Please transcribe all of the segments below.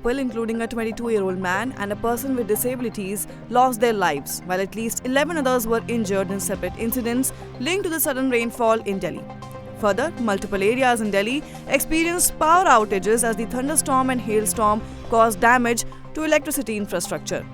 people, including a 22-year-old man and a person with disabilities, lost their lives, while at least 11 others were injured in separate incidents linked to the sudden rainfall in Delhi. Further, multiple areas in Delhi experienced power outages as the thunderstorm and hailstorm caused damage to electricity infrastructure.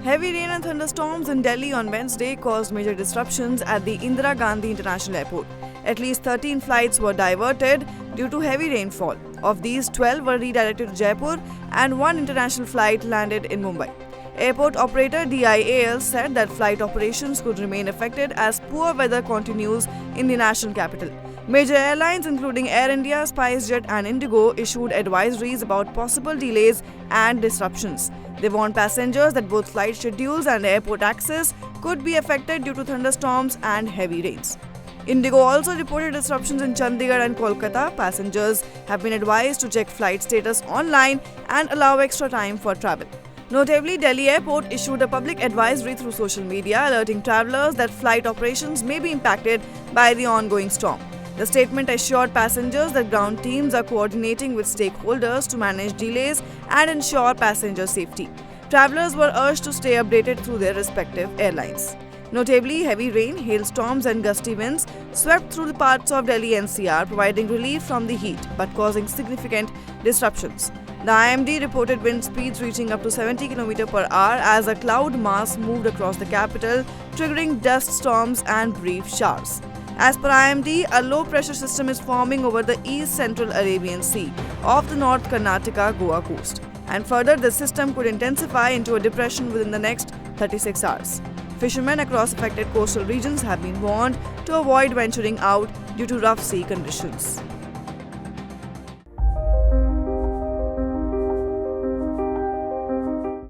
Heavy rain and thunderstorms in Delhi on Wednesday caused major disruptions at the Indira Gandhi International Airport. At least 13 flights were diverted due to heavy rainfall. Of these, 12 were redirected to Jaipur and one international flight landed in Mumbai. Airport operator DIAL said that flight operations could remain affected as poor weather continues in the national capital. Major airlines including Air India, SpiceJet and Indigo issued advisories about possible delays and disruptions. They warned passengers that both flight schedules and airport access could be affected due to thunderstorms and heavy rains. Indigo also reported disruptions in Chandigarh and Kolkata. Passengers have been advised to check flight status online and allow extra time for travel. Notably, Delhi Airport issued a public advisory through social media alerting travelers that flight operations may be impacted by the ongoing storm. The statement assured passengers that ground teams are coordinating with stakeholders to manage delays and ensure passenger safety. Travelers were urged to stay updated through their respective airlines. Notably, heavy rain, hailstorms and gusty winds swept through the parts of Delhi NCR, providing relief from the heat but causing significant disruptions. The IMD reported wind speeds reaching up to 70 km per hour as a cloud mass moved across the capital, triggering dust storms and brief showers. As per IMD, a low-pressure system is forming over the east-central Arabian Sea off the North Karnataka-Goa coast. And further, the system could intensify into a depression within the next 36 hours. Fishermen across affected coastal regions have been warned to avoid venturing out due to rough sea conditions.